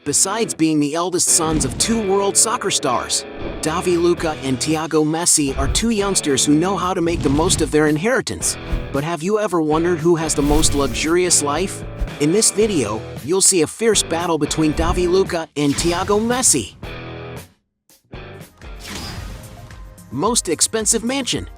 Besides being the eldest sons of two world soccer stars, Davi Lucca and Thiago Messi are two youngsters who know how to make the most of their inheritance. But have you ever wondered who has the most luxurious life? In this video, you'll see a fierce battle between Davi Lucca and Thiago Messi. Most expensive mansion.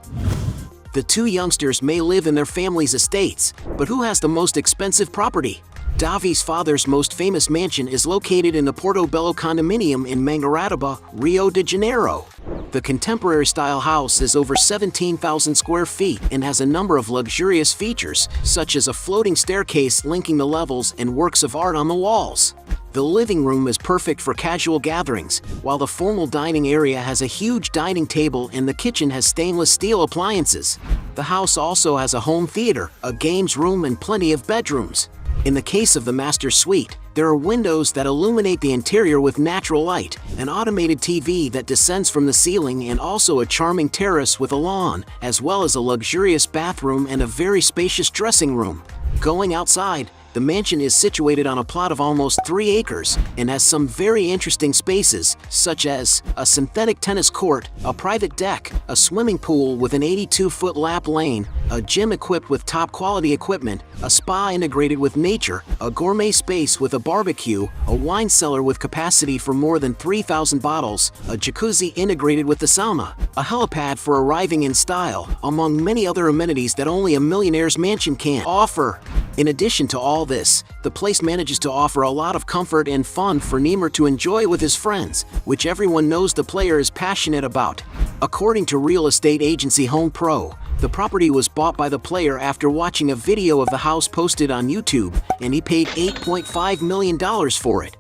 The two youngsters may live in their family's estates, but who has the most expensive property? Davi's father's most famous mansion is located in the Portobello condominium in Mangaratiba, Rio de Janeiro. The contemporary-style house is over 17,000 square feet and has a number of luxurious features, such as a floating staircase linking the levels and works of art on the walls. The living room is perfect for casual gatherings, while the formal dining area has a huge dining table and the kitchen has stainless steel appliances. The house also has a home theater, a games room, and plenty of bedrooms. In the case of the master suite, there are windows that illuminate the interior with natural light, an automated TV that descends from the ceiling, and also a charming terrace with a lawn, as well as a luxurious bathroom and a very spacious dressing room. Going outside, the mansion is situated on a plot of almost 3 acres and has some very interesting spaces, such as a synthetic tennis court, a private deck, a swimming pool with an 82-foot lap lane, a gym equipped with top-quality equipment, a spa integrated with nature, a gourmet space with a barbecue, a wine cellar with capacity for more than 3,000 bottles, a jacuzzi integrated with the sauna, a helipad for arriving in style, among many other amenities that only a millionaire's mansion can offer. In addition to all this, the place manages to offer a lot of comfort and fun for Neymar to enjoy with his friends, which everyone knows the player is passionate about. According to real estate agency Home Pro, the property was bought by the player after watching a video of the house posted on YouTube, and he paid $8.5 million for it.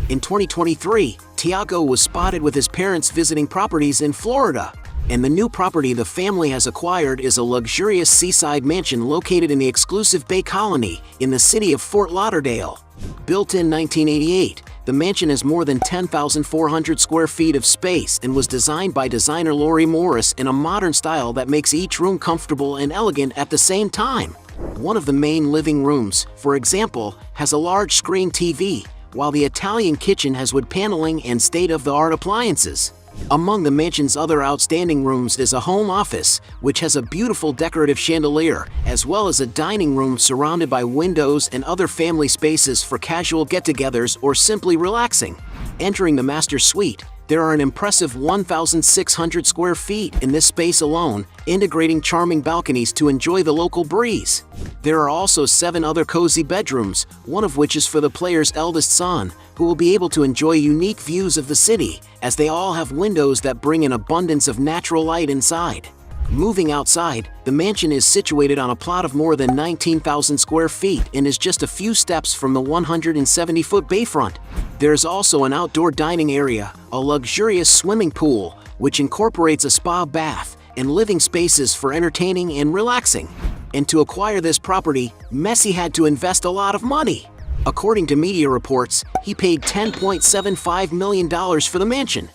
In 2023, Thiago was spotted with his parents visiting properties in Florida. And the new property the family has acquired is a luxurious seaside mansion located in the exclusive Bay Colony in the city of Fort Lauderdale. Built in 1988, the mansion has more than 10,400 square feet of space and was designed by designer Lori Morris in a modern style that makes each room comfortable and elegant at the same time. One of the main living rooms, for example, has a large screen TV, while the Italian kitchen has wood paneling and state-of-the-art appliances. Among the mansion's other outstanding rooms is a home office, which has a beautiful decorative chandelier, as well as a dining room surrounded by windows and other family spaces for casual get-togethers or simply relaxing. Entering the master suite, there are an impressive 1,600 square feet in this space alone, integrating charming balconies to enjoy the local breeze. There are also 7 other cozy bedrooms, one of which is for the player's eldest son, who will be able to enjoy unique views of the city, as they all have windows that bring an abundance of natural light inside. Moving outside, the mansion is situated on a plot of more than 19,000 square feet and is just a few steps from the 170-foot bayfront. There is also an outdoor dining area, a luxurious swimming pool, which incorporates a spa bath, and living spaces for entertaining and relaxing. And to acquire this property, Messi had to invest a lot of money. According to media reports, he paid $10.75 million for the mansion.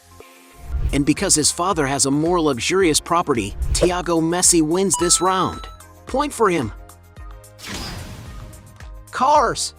And because his father has a more luxurious property, Thiago Messi wins this round. Point for him. Cars.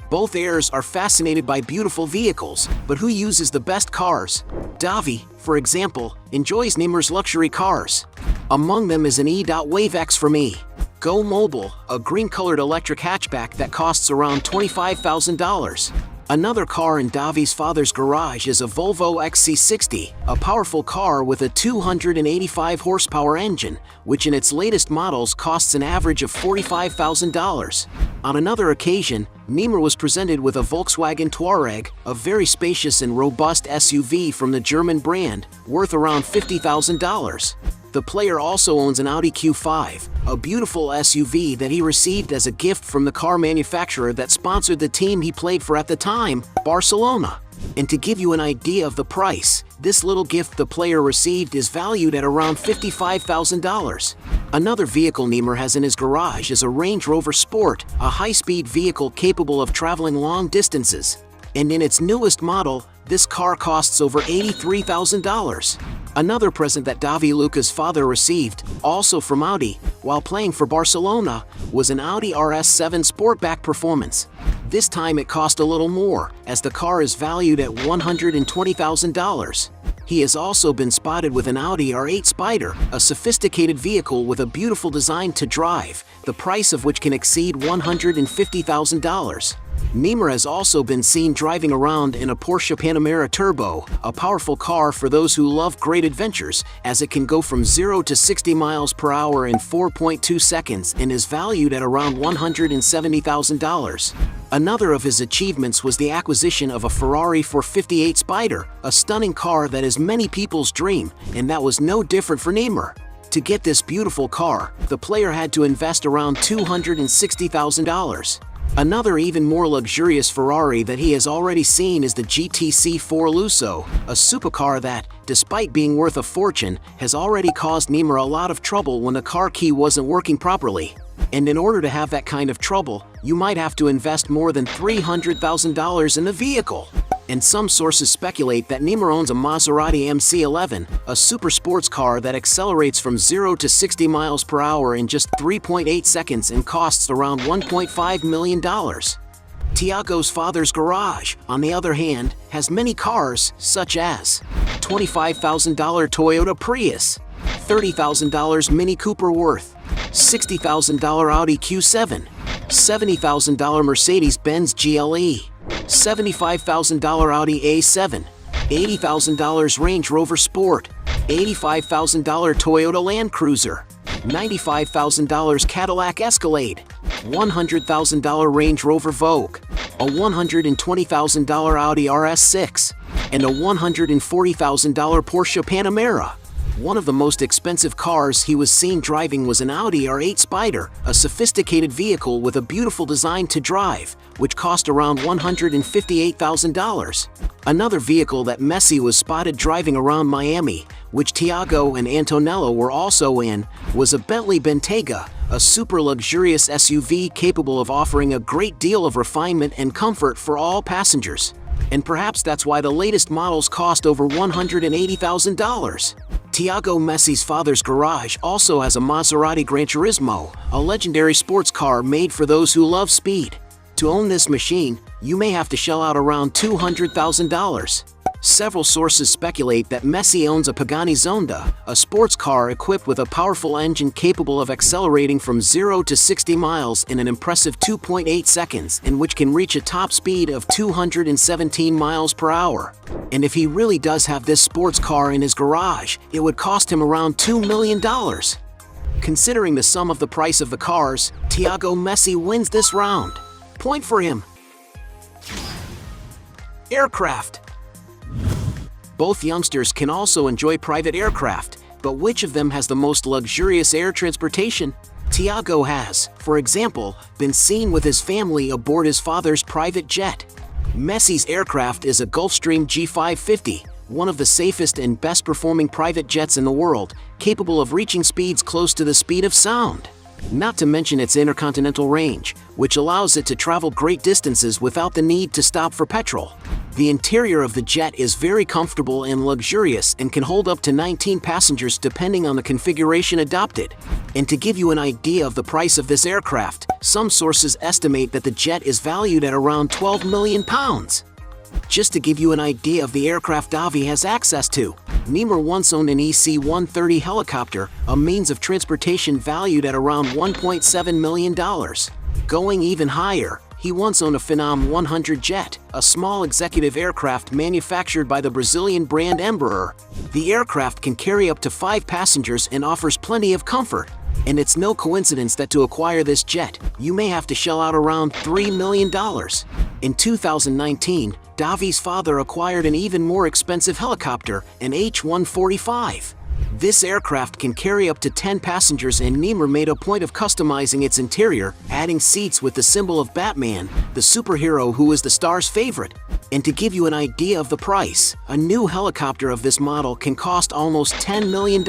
Both heirs are fascinated by beautiful vehicles, but who uses the best cars? Davi, for example, enjoys Neymar's luxury cars. Among them is an E-Wave X from E. Go Mobile, a green-colored electric hatchback that costs around $25,000. Another car in Davi's father's garage is a Volvo XC60, a powerful car with a 285 horsepower engine, which in its latest models costs an average of $45,000. On another occasion, Neymar was presented with a Volkswagen Touareg, a very spacious and robust SUV from the German brand, worth around $50,000. The player also owns an Audi Q5, a beautiful SUV that he received as a gift from the car manufacturer that sponsored the team he played for at the time, Barcelona. And to give you an idea of the price, this little gift the player received is valued at around $55,000. Another vehicle Neymar has in his garage is a Range Rover Sport, a high-speed vehicle capable of traveling long distances. And in its newest model, this car costs over $83,000. Another present that Davi Lucca's father received, also from Audi, while playing for Barcelona, was an Audi RS7 Sportback Performance. This time it cost a little more, as the car is valued at $120,000. He has also been spotted with an Audi R8 Spider, a sophisticated vehicle with a beautiful design to drive, the price of which can exceed $150,000. Neymar has also been seen driving around in a Porsche Panamera Turbo, a powerful car for those who love great adventures, as it can go from 0 to 60 miles per hour in 4.2 seconds and is valued at around $170,000. Another of his achievements was the acquisition of a Ferrari 458 Spider, a stunning car that is many people's dream, and that was no different for Neymar. To get this beautiful car, the player had to invest around $260,000. Another even more luxurious Ferrari that he has already seen is the GTC4 Lusso, a supercar that, despite being worth a fortune, has already caused Neymar a lot of trouble when the car key wasn't working properly. And in order to have that kind of trouble, you might have to invest more than $300,000 in the vehicle. And some sources speculate that Neymar owns a Maserati MC11, a super sports car that accelerates from 0 to 60 miles per hour in just 3.8 seconds and costs around $1.5 million. Thiago's father's garage, on the other hand, has many cars, such as $25,000 Toyota Prius, $30,000 Mini Cooper Worth, $60,000 Audi Q7, $70,000 Mercedes-Benz GLE, $75,000 Audi A7, $80,000 Range Rover Sport, $85,000 Toyota Land Cruiser, $95,000 Cadillac Escalade, $100,000 Range Rover Vogue, a $120,000 Audi RS6, and a $140,000 Porsche Panamera. One of the most expensive cars he was seen driving was an Audi R8 Spider, a sophisticated vehicle with a beautiful design to drive, which cost around $158,000. Another vehicle that Messi was spotted driving around Miami, which Thiago and Antonello were also in, was a Bentley Bentayga, a super luxurious SUV capable of offering a great deal of refinement and comfort for all passengers. And perhaps that's why the latest models cost over $180,000. Thiago Messi's father's garage also has a Maserati Gran Turismo, a legendary sports car made for those who love speed. To own this machine, you may have to shell out around $200,000. Several sources speculate that Messi owns a Pagani Zonda, a sports car equipped with a powerful engine capable of accelerating from 0 to 60 miles in an impressive 2.8 seconds and which can reach a top speed of 217 miles per hour. And if he really does have this sports car in his garage, it would cost him around $2 million. Considering the sum of the price of the cars, Thiago Messi wins this round. Point for him. Aircraft. Both youngsters can also enjoy private aircraft, but which of them has the most luxurious air transportation? Thiago has, for example, been seen with his family aboard his father's private jet. Messi's aircraft is a Gulfstream G550, one of the safest and best-performing private jets in the world, capable of reaching speeds close to the speed of sound. Not to mention its intercontinental range, which allows it to travel great distances without the need to stop for petrol. The interior of the jet is very comfortable and luxurious and can hold up to 19 passengers depending on the configuration adopted. And to give you an idea of the price of this aircraft, some sources estimate that the jet is valued at around £12 million. Just to give you an idea of the aircraft Davi has access to, Neymar once owned an EC-130 helicopter, a means of transportation valued at around $1.7 million. Going even higher, he once owned a Phenom 100 jet, a small executive aircraft manufactured by the Brazilian brand Embraer. The aircraft can carry up to 5 passengers and offers plenty of comfort. And it's no coincidence that to acquire this jet, you may have to shell out around $3 million. In 2019, Davi's father acquired an even more expensive helicopter, an H-145. This aircraft can carry up to 10 passengers and Neymar made a point of customizing its interior, adding seats with the symbol of Batman, the superhero who is the star's favorite. And to give you an idea of the price, a new helicopter of this model can cost almost $10 million.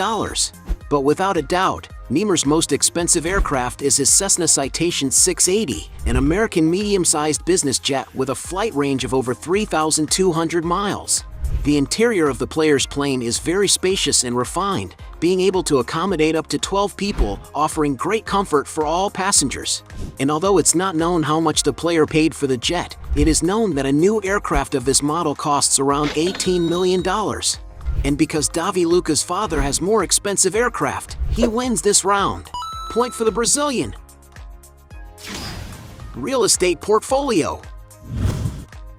But without a doubt, Neymar's most expensive aircraft is his Cessna Citation 680, an American medium-sized business jet with a flight range of over 3,200 miles. The interior of the player's plane is very spacious and refined, being able to accommodate up to 12 people, offering great comfort for all passengers. And although it's not known how much the player paid for the jet, it is known that a new aircraft of this model costs around $18 million. And because Davi Lucca's father has more expensive aircraft, he wins this round. Point for the Brazilian. Real estate portfolio.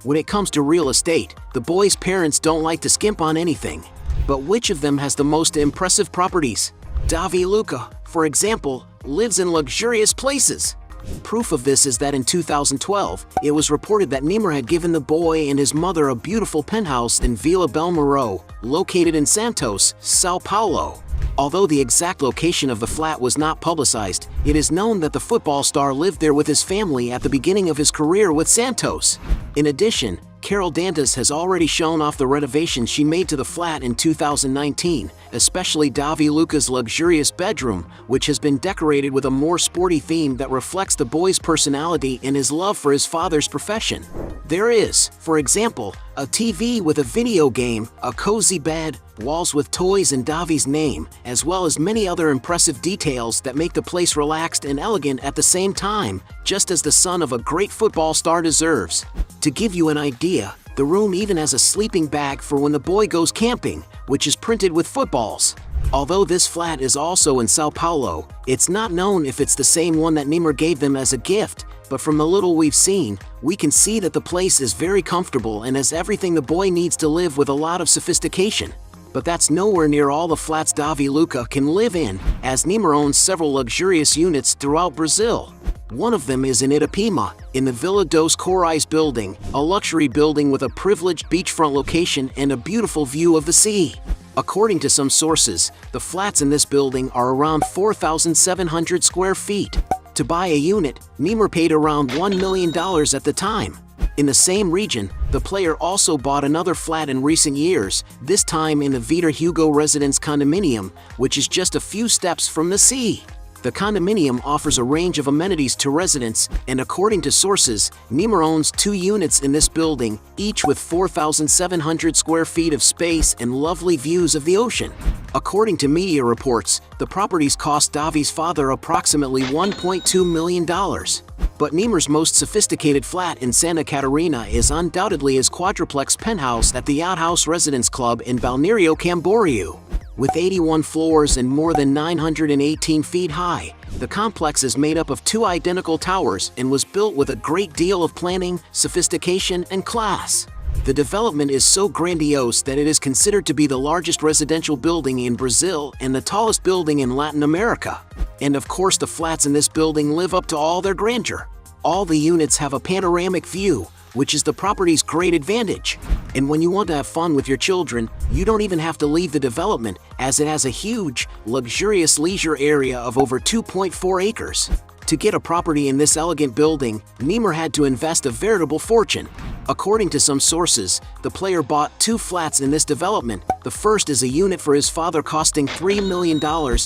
When it comes to real estate, the boy's parents don't like to skimp on anything. But which of them has the most impressive properties? Davi Lucca, for example, lives in luxurious places. Proof of this is that in 2012, it was reported that Neymar had given the boy and his mother a beautiful penthouse in Vila Belmiro, located in Santos, São Paulo. Although the exact location of the flat was not publicized, it is known that the football star lived there with his family at the beginning of his career with Santos. In addition, Carol Dantas has already shown off the renovations she made to the flat in 2019, especially Davi Lucca's luxurious bedroom, which has been decorated with a more sporty theme that reflects the boy's personality and his love for his father's profession. There is, for example, a TV with a video game, a cozy bed, walls with toys and Davi's name, as well as many other impressive details that make the place relaxed and elegant at the same time, just as the son of a great football star deserves. To give you an idea, the room even has a sleeping bag for when the boy goes camping, which is printed with footballs. Although this flat is also in São Paulo, it's not known if it's the same one that Neymar gave them as a gift, but from the little we've seen, we can see that the place is very comfortable and has everything the boy needs to live with a lot of sophistication. But that's nowhere near all the flats Davi Lucca can live in, as Neymar owns several luxurious units throughout Brazil. One of them is in Itapema, in the Vila dos Corais building, a luxury building with a privileged beachfront location and a beautiful view of the sea. According to some sources, the flats in this building are around 4,700 square feet. To buy a unit, Neymar paid around $1 million at the time. In the same region, the player also bought another flat in recent years, this time in the Vitor Hugo Residence condominium, which is just a few steps from the sea. The condominium offers a range of amenities to residents, and according to sources, Neymar owns 2 units in this building, each with 4,700 square feet of space and lovely views of the ocean. According to media reports, the properties cost Davi's father approximately $1.2 million. But Neymar's most sophisticated flat in Santa Catarina is undoubtedly his quadruplex penthouse at the Outhouse Residence Club in Balneário Camboriú. With 81 floors and more than 918 feet high, the complex is made up of 2 identical towers and was built with a great deal of planning, sophistication, and class. The development is so grandiose that it is considered to be the largest residential building in Brazil and the tallest building in Latin America. And of course, the flats in this building live up to all their grandeur. All the units have a panoramic view, which is the property's great advantage. And when you want to have fun with your children, you don't even have to leave the development, as it has a huge, luxurious leisure area of over 2.4 acres. To get a property in this elegant building, Neymar had to invest a veritable fortune. According to some sources, the player bought 2 flats in this development. The first is a unit for his father costing $3 million,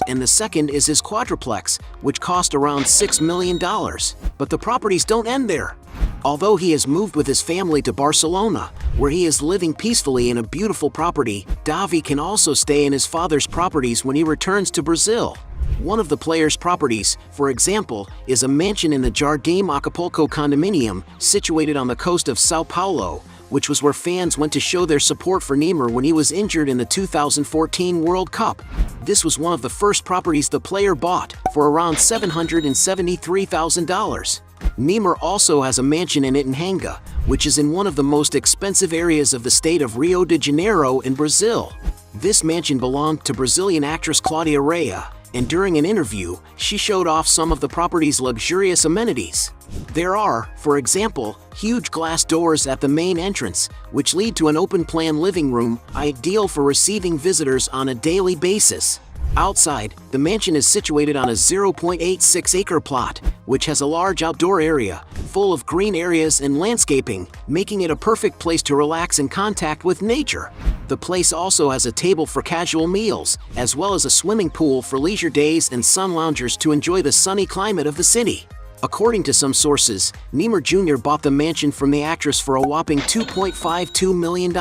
and the second is his quadruplex, which cost around $6 million. But the properties don't end there. Although he has moved with his family to Barcelona, where he is living peacefully in a beautiful property, Davi can also stay in his father's properties when he returns to Brazil. One of the player's properties, for example, is a mansion in the Jardim Acapulco condominium, situated on the coast of São Paulo, which was where fans went to show their support for Neymar when he was injured in the 2014 World Cup. This was one of the first properties the player bought, for around $773,000. Neymar also has a mansion in Itapema, which is in one of the most expensive areas of the state of Rio de Janeiro in Brazil. This mansion belonged to Brazilian actress Claudia Raia, and during an interview, she showed off some of the property's luxurious amenities. There are, for example, huge glass doors at the main entrance, which lead to an open-plan living room, ideal for receiving visitors on a daily basis. Outside, the mansion is situated on a 0.86-acre plot, which has a large outdoor area, full of green areas and landscaping, making it a perfect place to relax in contact with nature. The place also has a table for casual meals, as well as a swimming pool for leisure days and sun loungers to enjoy the sunny climate of the city. According to some sources, Neymar Jr. bought the mansion from the actress for a whopping $2.52 million.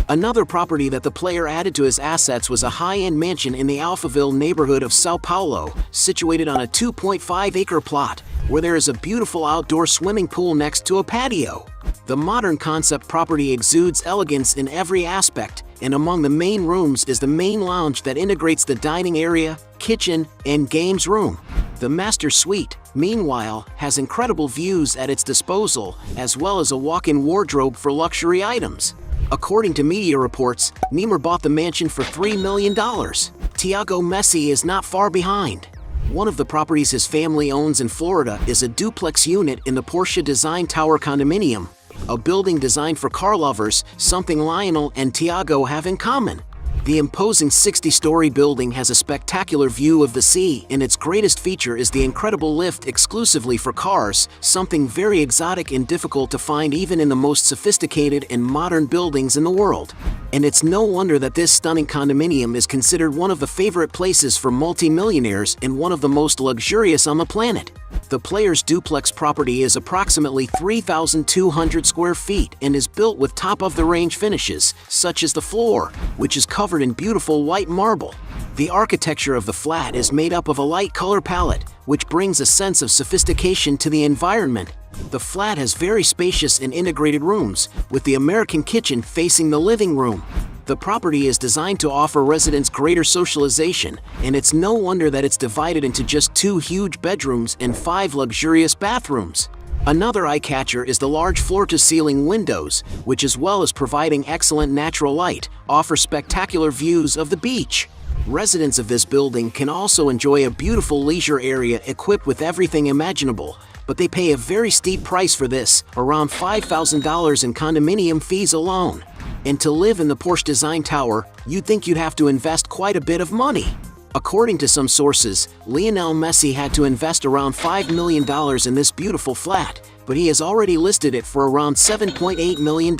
Another property that the player added to his assets was a high-end mansion in the Alphaville neighborhood of Sao Paulo, situated on a 2.5-acre plot, where there is a beautiful outdoor swimming pool next to a patio. The modern concept property exudes elegance in every aspect, and among the main rooms is the main lounge that integrates the dining area, kitchen, and games room. The master suite, meanwhile, has incredible views at its disposal, as well as a walk-in wardrobe for luxury items. According to media reports, Neymar bought the mansion for $3 million. Thiago Messi is not far behind. One of the properties his family owns in Florida is a duplex unit in the Porsche Design Tower condominium, a building designed for car lovers, something Lionel and Thiago have in common. The imposing 60-story building has a spectacular view of the sea, and its greatest feature is the incredible lift exclusively for cars, something very exotic and difficult to find even in the most sophisticated and modern buildings in the world. And it's no wonder that this stunning condominium is considered one of the favorite places for multi-millionaires and one of the most luxurious on the planet. The player's duplex property is approximately 3,200 square feet and is built with top-of-the-range finishes, such as the floor, which is covered in beautiful white marble. The architecture of the flat is made up of a light color palette, which brings a sense of sophistication to the environment. The flat has very spacious and integrated rooms, with the American kitchen facing the living room. The property is designed to offer residents greater socialization, and it's no wonder that it's divided into just 2 huge bedrooms and 5 luxurious bathrooms. Another eye-catcher is the large floor-to-ceiling windows, which, as well as providing excellent natural light, offer spectacular views of the beach. Residents of this building can also enjoy a beautiful leisure area equipped with everything imaginable, but they pay a very steep price for this, around $5,000 in condominium fees alone. And to live in the Porsche Design Tower, you'd think you'd have to invest quite a bit of money. According to some sources, Lionel Messi had to invest around $5 million in this beautiful flat, but he has already listed it for around $7.8 million.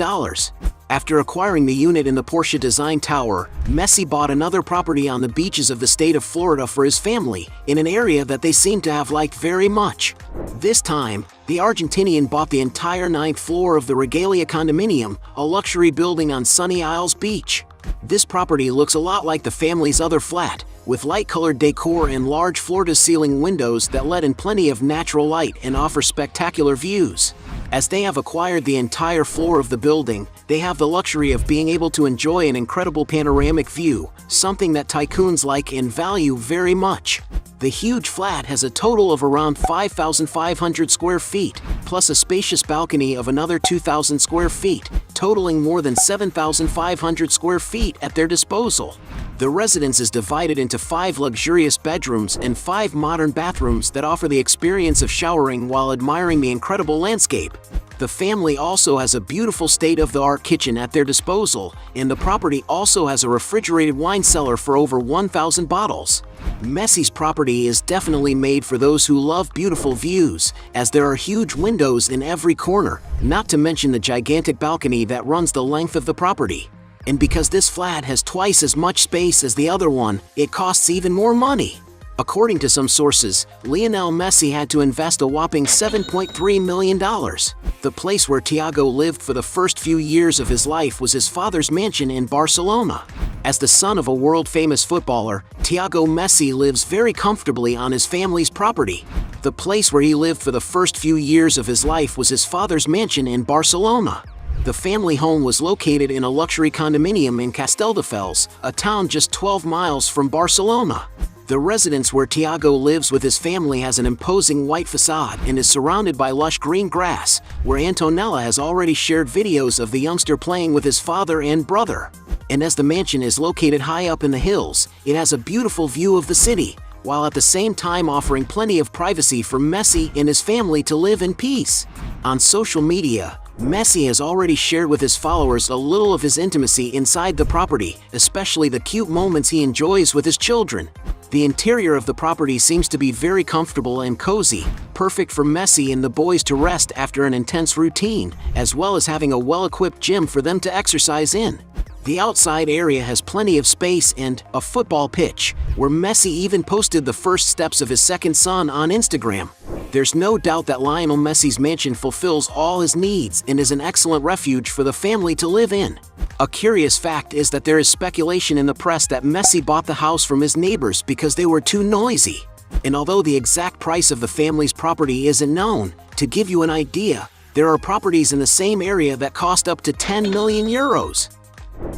After acquiring the unit in the Porsche Design Tower, Messi bought another property on the beaches of the state of Florida for his family, in an area that they seem to have liked very much. This time, the Argentinian bought the entire 9th floor of the Regalia condominium, a luxury building on Sunny Isles Beach. This property looks a lot like the family's other flat, with light-colored decor and large floor-to-ceiling windows that let in plenty of natural light and offer spectacular views. As they have acquired the entire floor of the building, they have the luxury of being able to enjoy an incredible panoramic view, something that tycoons like and value very much. The huge flat has a total of around 5,500 square feet, plus a spacious balcony of another 2,000 square feet, totaling more than 7,500 square feet at their disposal. The residence is divided into 5 luxurious bedrooms and 5 modern bathrooms that offer the experience of showering while admiring the incredible landscape. The family also has a beautiful state-of-the-art kitchen at their disposal, and the property also has a refrigerated wine cellar for over 1,000 bottles. Messi's property is definitely made for those who love beautiful views, as there are huge windows in every corner, not to mention the gigantic balcony that runs the length of the property. And because this flat has twice as much space as the other one, it costs even more money. According to some sources, Lionel Messi had to invest a whopping $7.3 million. The place where Thiago lived for the first few years of his life was his father's mansion in Barcelona. As the son of a world-famous footballer, Thiago Messi lives very comfortably on his family's property. The place where he lived for the first few years of his life was his father's mansion in Barcelona. The family home was located in a luxury condominium in Castelldefels, a town just 12 miles from Barcelona. The residence where Thiago lives with his family has an imposing white facade and is surrounded by lush green grass, where Antonella has already shared videos of the youngster playing with his father and brother. And as the mansion is located high up in the hills, it has a beautiful view of the city, while at the same time offering plenty of privacy for Messi and his family to live in peace. On social media, Messi has already shared with his followers a little of his intimacy inside the property, especially the cute moments he enjoys with his children. The interior of the property seems to be very comfortable and cozy, perfect for Messi and the boys to rest after an intense routine, as well as having a well-equipped gym for them to exercise in. The outside area has plenty of space and a football pitch, where Messi even posted the first steps of his second son on Instagram. There's no doubt that Lionel Messi's mansion fulfills all his needs and is an excellent refuge for the family to live in. A curious fact is that there is speculation in the press that Messi bought the house from his neighbors because they were too noisy. And although the exact price of the family's property isn't known, to give you an idea, there are properties in the same area that cost up to 10 million euros.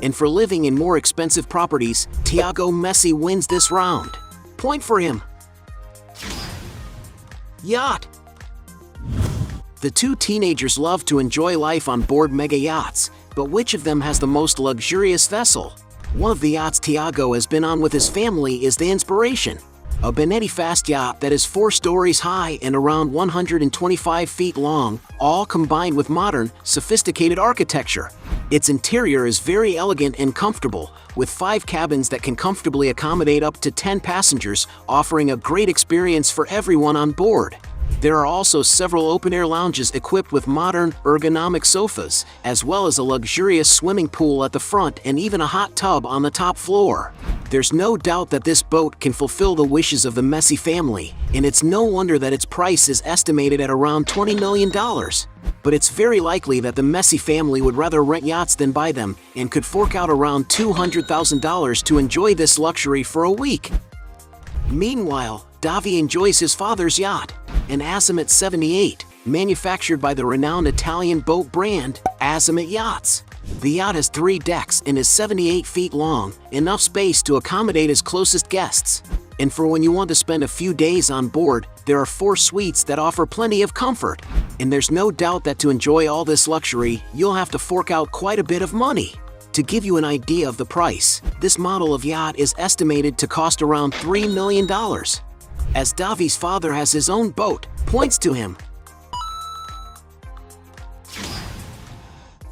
And for living in more expensive properties, Thiago Messi wins this round. Point for him. Yacht. The two teenagers love to enjoy life on board mega yachts, but which of them has the most luxurious vessel? One of the yachts Thiago has been on with his family is the Inspiration, a Benetti fast yacht that is 4 stories high and around 125 feet long, all combined with modern, sophisticated architecture. Its interior is very elegant and comfortable, with 5 cabins that can comfortably accommodate up to 10 passengers, offering a great experience for everyone on board. There are also several open-air lounges equipped with modern, ergonomic sofas, as well as a luxurious swimming pool at the front and even a hot tub on the top floor. There's no doubt that this boat can fulfill the wishes of the Messi family, and it's no wonder that its price is estimated at around $20 million. But it's very likely that the Messi family would rather rent yachts than buy them, and could fork out around $200,000 to enjoy this luxury for a week. Meanwhile, Davi enjoys his father's yacht, an Azimut 78, manufactured by the renowned Italian boat brand, Azimut Yachts. The yacht has 3 decks and is 78 feet long, enough space to accommodate his closest guests. And for when you want to spend a few days on board, there are 4 suites that offer plenty of comfort. And there's no doubt that to enjoy all this luxury, you'll have to fork out quite a bit of money. To give you an idea of the price, this model of yacht is estimated to cost around $3 million. As Davi's father has his own boat, points to him.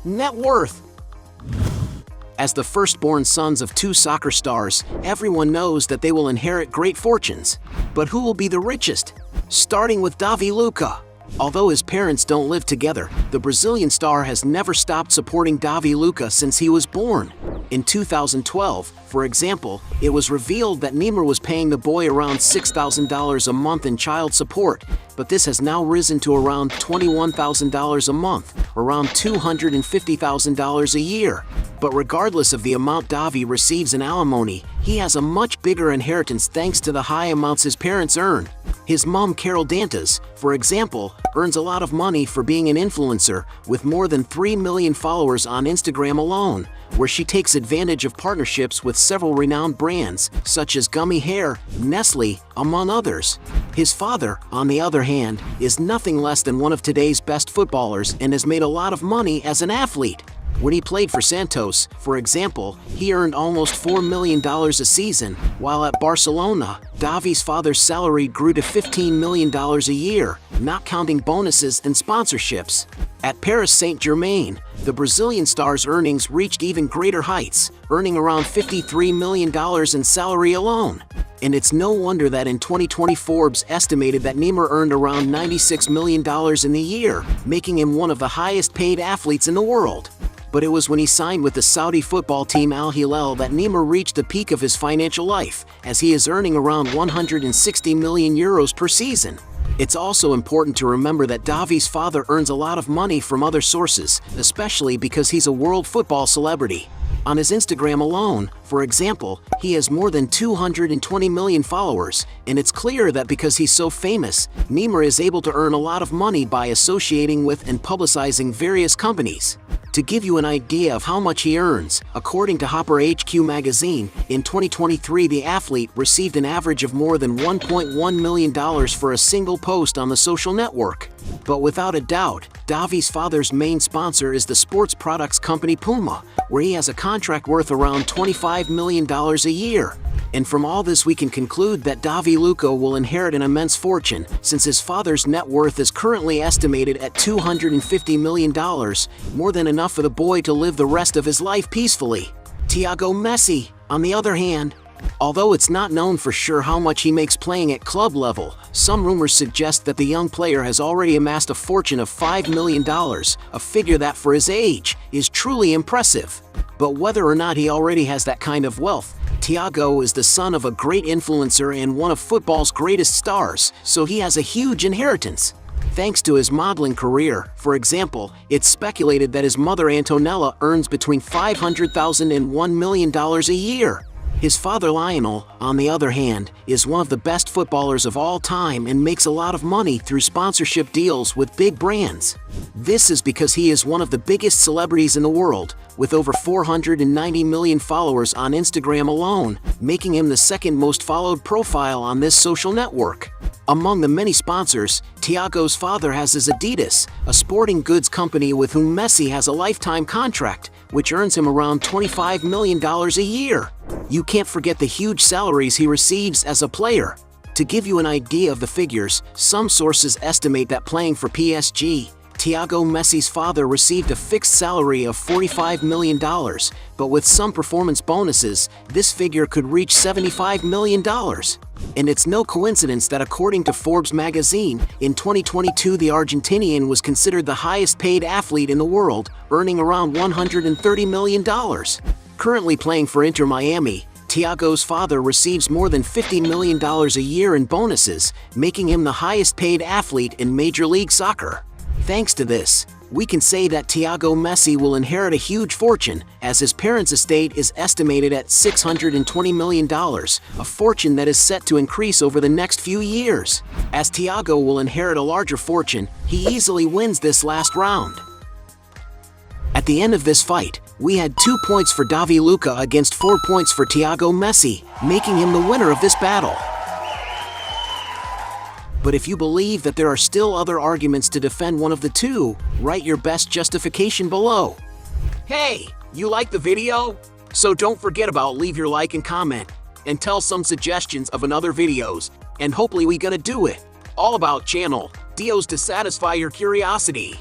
Net worth. As the firstborn sons of 2 soccer stars, everyone knows that they will inherit great fortunes. But who will be the richest? Starting with Davi Lucca. Although his parents don't live together, the Brazilian star has never stopped supporting Davi Lucca since he was born. In 2012, for example, it was revealed that Neymar was paying the boy around $6,000 a month in child support, but this has now risen to around $21,000 a month, around $250,000 a year. But regardless of the amount Davi receives in alimony, he has a much bigger inheritance thanks to the high amounts his parents earn. His mom, Carol Dantas, for example, earns a lot of money for being an influencer, with more than 3 million followers on Instagram alone, where she takes advantage of partnerships with several renowned brands, such as Gummy Hair, Nestle, among others. His father, on the other hand, is nothing less than one of today's best footballers and has made a lot of money as an athlete. When he played for Santos, for example, he earned almost $4 million a season, while at Barcelona, Davi's father's salary grew to $15 million a year, not counting bonuses and sponsorships. At Paris Saint-Germain, the Brazilian star's earnings reached even greater heights, earning around $53 million in salary alone. And it's no wonder that in 2020 Forbes estimated that Neymar earned around $96 million in the year, making him one of the highest paid athletes in the world. But it was when he signed with the Saudi football team Al Hilal that Neymar reached the peak of his financial life, as he is earning around 160 million euros per season. It's also important to remember that Davi's father earns a lot of money from other sources, especially because he's a world football celebrity. On his Instagram alone, for example, he has more than 220 million followers, and it's clear that because he's so famous, Neymar is able to earn a lot of money by associating with and publicizing various companies. To give you an idea of how much he earns, according to Hopper HQ magazine, in 2023 the athlete received an average of more than $1.1 million for a single post on the social network. But without a doubt, Davi's father's main sponsor is the sports products company Puma, where he has a contract worth around $25 million a year. And from all this we can conclude that Davi Lucca will inherit an immense fortune, since his father's net worth is currently estimated at $250 million, more than enough for the boy to live the rest of his life peacefully. Thiago Messi, on the other hand, although it's not known for sure how much he makes playing at club level, some rumors suggest that the young player has already amassed a fortune of $5 million, a figure that for his age is truly impressive. But whether or not he already has that kind of wealth, Thiago is the son of a great influencer and one of football's greatest stars, so he has a huge inheritance. Thanks to his modeling career, for example, it's speculated that his mother Antonella earns between $500,000 and $1 million a year. His father Lionel, on the other hand, is one of the best footballers of all time and makes a lot of money through sponsorship deals with big brands. This is because he is one of the biggest celebrities in the world, with over 490 million followers on Instagram alone, making him the second most followed profile on this social network. Among the many sponsors, Thiago's father has his Adidas, a sporting goods company with whom Messi has a lifetime contract, which earns him around $25 million a year. You can't forget the huge salaries he receives as a player. To give you an idea of the figures, some sources estimate that playing for PSG, Thiago Messi's father received a fixed salary of $45 million, but with some performance bonuses, this figure could reach $75 million. And it's no coincidence that according to Forbes magazine, in 2022 the Argentinian was considered the highest paid athlete in the world, earning around $130 million. Currently playing for Inter Miami, Thiago's father receives more than $50 million a year in bonuses, making him the highest paid athlete in Major League Soccer. Thanks to this, we can say that Thiago Messi will inherit a huge fortune, as his parents' estate is estimated at $620 million, a fortune that is set to increase over the next few years. As Thiago will inherit a larger fortune, he easily wins this last round. At the end of this fight, we had 2 points for Davi Lucca against 4 points for Thiago Messi, making him the winner of this battle. But if you believe that there are still other arguments to defend one of the two, write your best justification below. Hey, you like the video? So don't forget about leave your like and comment, and tell some suggestions of another videos, and hopefully we gonna do it. All about channel, Dios to satisfy your curiosity.